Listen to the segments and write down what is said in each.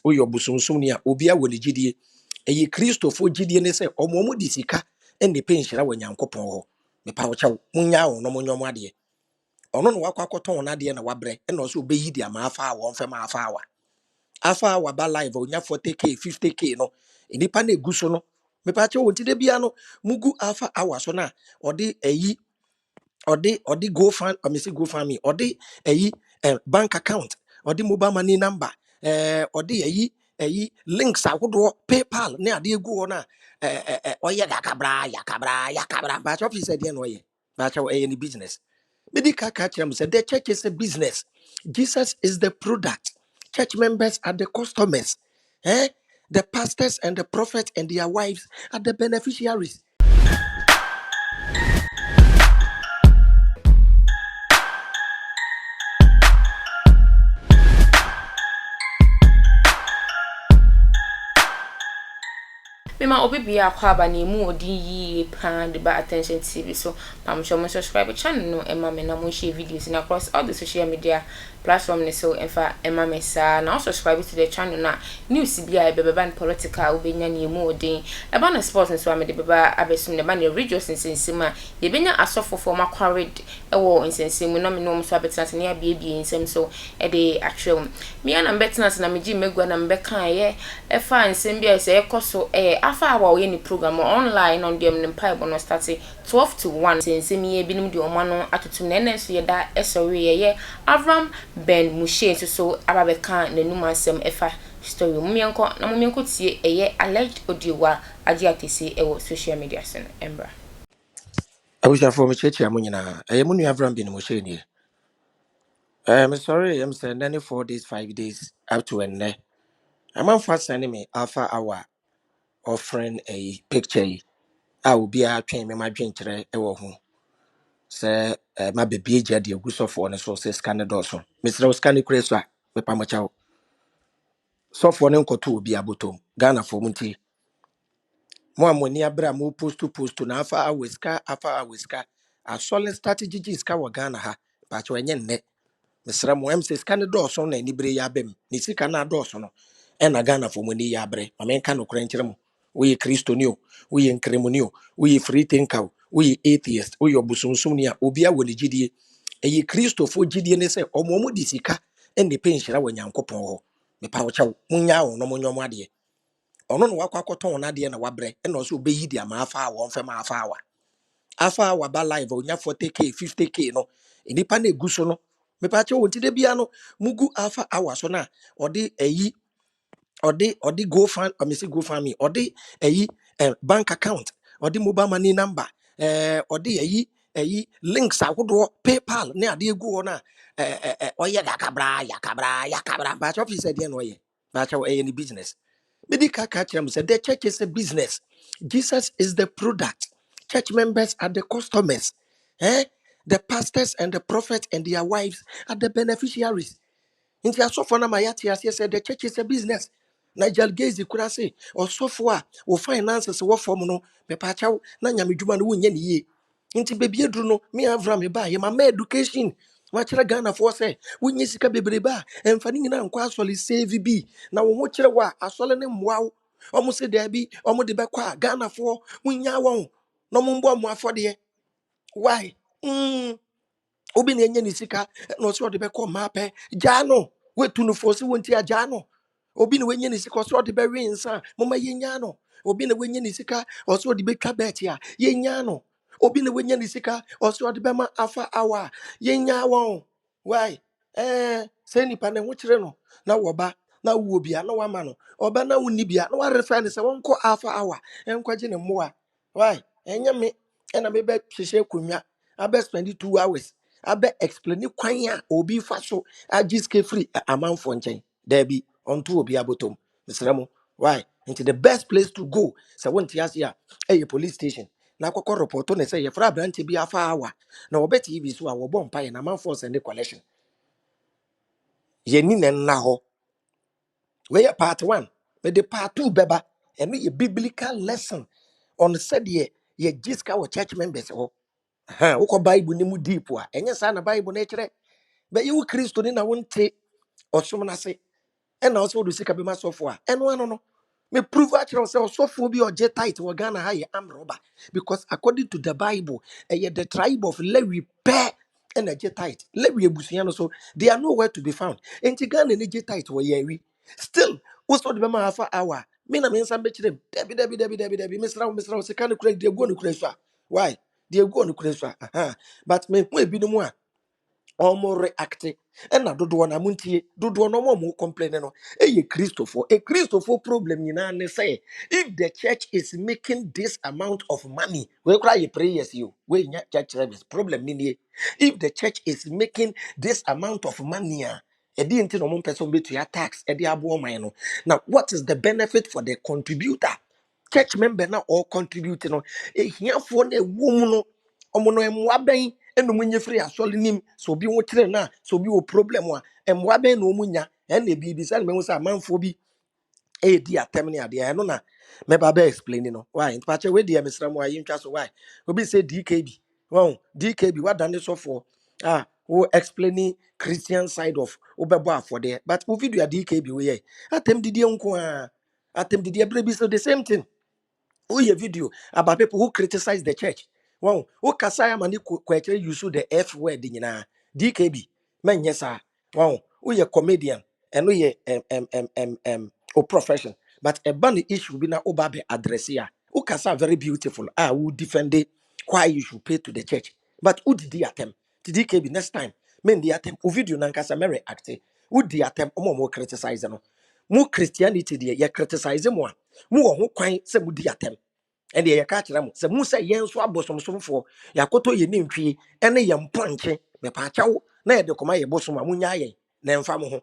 Uyo busumsumnia, Ubia Woligidi, a Christo for Gidi and say, or Momo disika, and the pension when Yankopo. Me Paucha, Munya, no Munyo ono no wakwa ton na de na wabrɛ ɛna ɔso obeyi de ama afa wɔn fɛm afa wa ba live onya 40k 50k no nipa na eguso no mepa che won ti de bia no mugu afa awa so na ɔde ayi ɔde go fan amesi go fan me ɔde ayi bank account ɔde mobile money number ɔde ayi links ahodoɔ PayPal ne ade egu hɔ na ɔyɛ yakabra ba che office de na ɔyɛ ba che ɛyɛ ni business. Medical catchem said the church is a business. Jesus is the product. Church members are the customers. Eh? The pastors and the prophets and their wives are the beneficiaries. Mema obi bia kwaba na emu odi yi pan de ba attention TV so I'm sure mo subscribe channel no ema me na mo share videos na across all the social media platform so enfa ema me sa na subscribe to the channel na news bia e beba political obenya na emu odi e ba na sports so am de beba abesum ne ba na regions nsensima ye benya asofo for makwared e wo nsensimu na me no so abetena ne abie nsem so e de atwem me na mbetena na me gi megua na mbeka ye e fa nsem bia se e koso afa awa we ni program online on dem nimpa bono start 12 to 1 sense mi e binim de omano atotum na enenso ye da esori ye Avraham ben Moshe so ababeka nanum asem efa story mumienko na mumienko tie eye alleged odiowa agi atese e social media sen embra I wish I for me church amunyina ayemu nu Avraham bin Moshe ni. I'm sorry, I'm sending 4 days 5 days up to an day. I'm on fast sending me alpha hour offering a picture. I will be out train me my drink today. Sɛ ma bebie gya de agu sɔfoɔ no so sɛ sika ne dɔɔso mesrɛ wo sika ne kura so a mepa makyɛ wo sɔfoɔ no nkɔtɔ obi abotɔm ghanafoɔ mu nti mo a mo ani abere a mo post na afa awe sika asɔle start gyegye sika wɔ Ghana ha baakyɛ ɛnyɛ nnɛ mesrɛ mo ɛm sɛ sika ne dɔɔso na anibere yɛ abɛm ne sika no adɔɔso no ɛna ghanafoɔ mu ani yɛ abere ma menka nokorɛ nkyerɛ mo woyɛ kristoni o woyɛ nkremoni o woyɛ free thinker o woyɛ atheist woyɛ ɔbosomsomni a obi awɔ ne gyidie ɛyɛ kristofo gyidie ne sɛ ɔmo di sika ɛne pɛ nhyira wɔ nyankopɔn hɔ mepa wo kyɛw munya wo no monyɔ mo adeɛ ɔno no wakɔ akɔtɔn no adeɛ na wabrɛ ɛna ɔsɛ obeyi de ama afa wɔn fɛm afa awa ba live onya 40k 50k no nipa na egu so no mepa kyɛw wonti de bia no mugu afa awa so na ɔde ayi ɔde go fan amesi go fan me ɔde ayi bank account ɔde mobile money number ɔde ayi links ahodoɔ PayPal ne ade egu hɔ na ɔyɛ yakabra ba office de na ɔyɛ ba kyɛw ɛyɛ ni business medical catchem said the church is a business. Jesus is the product. Church members are the customers. Eh? The pastors and the prophets and their wives are the beneficiaries. Inti asofo na mayati as said the church is a business. Nigel Gaze could say or software or finances or form no me pachaw na nyamedwuma no wonya ne yie. Inti baby edru no me Avraham me ba ye ma education. Wachira Ghana for say wonye sika bebrebe a emfa ni nyina nkwa asole save bi na wo ho kire wa asole ne mmoa wo omo se da bi omo de bekwa a Ghana for wonya won no mo mbo mo afode why obi na enye ni sika na so de bekọ ma pe jano wetu no fosi wonti ajano obi na wenye ni sika so de be wi nsa mama yenya no obi na wenye ni sika so de betwa bet ya yenya no obi na wenye ni sika so de be ma afa awa yenya won why say nipa na ho kire no na woba na wo bia na wama no oba na woni bia na wa refer ne se wonko afa awa enkwaje ne mmoa why enye me na me be hwehwe konwa abe spend 2 hours abe explain kwan a obi fa so agiske free amanfo nchen there be onto obi abotom misramo why into the best place to go so won ti asia police station na akoko report na say ye fra branch bi afa awa na obeti bi so a wo bom paye na amanfo send collection ye ni na ho we part 1 but the part 2 beba and a biblical lesson on said ye giska wo church members ho ha wo bible ni mu deep a enye sa na bible na kire be you Kristo ni na wonte osom na se and also do sika be ma sofo a eno ano no me prove actually say sofo bi oje tight wo Ghana ha ye am robber because according to the Bible the tribe of Lewi pair and a tight Lewi ebusuya no so they are nowhere to be found enti Ghana ni tight wo ye wi still wo so de be ma half hour me na me nsa be kire debi misra sika no kura de go no kura so a why de go no kura so a aha but me hu ebi no mu a omo react na dodo na muntie dodo no mo complain no Christopher problem nyina ne say if the church is making this amount of money we cry your prayers you we nya church service problem ni nie if the church is making this amount of money edi nti no mo person betu ya tax edi abo man no now what is the benefit for the contributor church member na all contribute no ehiafo na ewum no omo no emwa ben enu munye free asole nim so obi wo kire na so obi wo problem a emwa ben no munya ene bibi sa me hu sa manfo bi di atem ne ade eno na me ba be explain no why nti pa che we di emsra mo ayi ntwa so why obi say DKB wow DKB what done so for who explaining Christian side of obebo afode but wo video DKB we ye atem didi nko a atem didi brebi so the same thing. Oh, your video about people who criticize the church. Wow, who kasaya mani kwekere use the F word in DKB. Man, yes, sir. Wow, who you comedian and we profession. But a bunny issue be na obabe address here. Who kasa very beautiful. Who defend it why you should pay to the church. But who did the attempt? To DKB next time. Men the attempt. Who video nankasa mere acte. Who the attempt? Omo mo criticize no. Mu Christianity there, you criticize mo. Mu wo ho kwan se mu di atem and ye ka kira mo se mu se yen so abosomsomfo yakoto ye nintwie ene ye mponche me pa chawo na ye de koma ye bosom a munya ye na mfa mo ho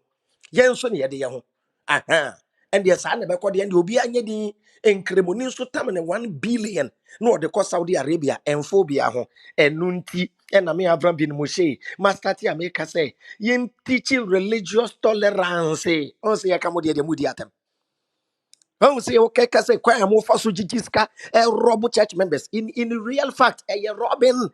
yen so ne ye de ye ho aha and ye sa na be kode and obi anye din enkremoni so tam ne 1 billion no de ko Saudi Arabia enfo bia ho enunti na me Avraham bin Moshe master ti America say yen teaching religious tolerance on say yakamode de mudi atem. When we say okay, can say quite a more for Sujiska, a robo church members. In real fact, a robin,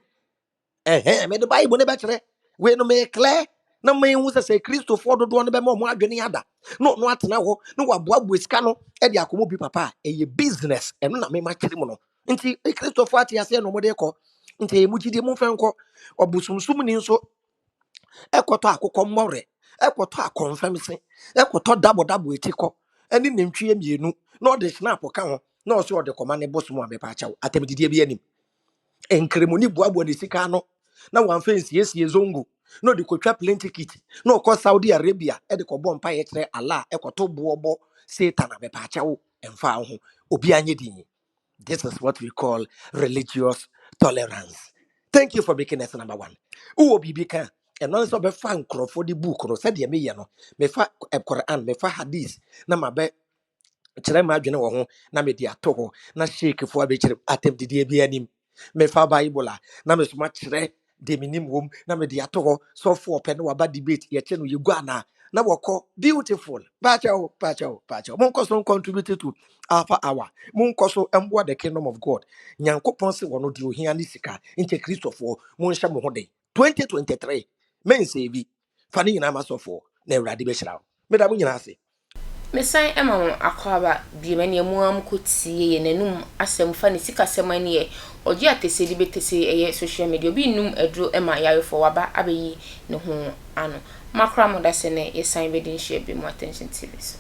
me the Bible never clear. We no make clear. No man who say Christo for the one be more than other. No, what now, no, what bob with cano, and the Akumo be papa, a business, and not me much mono. Until a Christo Fati has no more deco. Until Muji de Monfanco or Busum Summoning so ekoto akụkọ mmọre ekoto akonfirmsi ekoto double etiko eni nentwie mienu na ode snap ka ho na o se ode koma ne boss mu abepa achaw atemdidie bi anim enkremoni buabu ne sika no na wan fancy esie zongo na ode kotwa plenty kit na okọ Saudi Arabia e de ko bompa ye kire Allah ekoto boobo Satan abepa achaw emfa ho obi anye din. This is what we call religious tolerance. Thank you for making us number one. Who will be big? And also be fan for the book or said ye me no. Me fa Quran, me fa hadith. Na mabe kyerɛ ma adwene wɔ ho na me de ato hɔ na shake fo abɛkyerɛ atem de bi anim me fa bible na me soma kyerɛ de minim wom na me de ato hɔ so for pɛ no waba debate ye kyɛ no ye gua na wɔkɔ beautiful pacha mon so contribute to alpha hour mon so emboa the kingdom of God nyankopɔn se wɔno de ohia ne sika inte kristofo mon hyɛ mo ho de 2023 men save bi fa ne nyina ma sɔfo na awurade bɛhyira wo meda mo nyina ase. mesan ema mo akwaba bi mane amuam kotie ye nanum asem fa ne sika semane ye oji atese di betese eye social media obi num aduro ema yarefo waba abeyi ne ho ano makra mo da se ne ye san bedin share bi mo attention tv so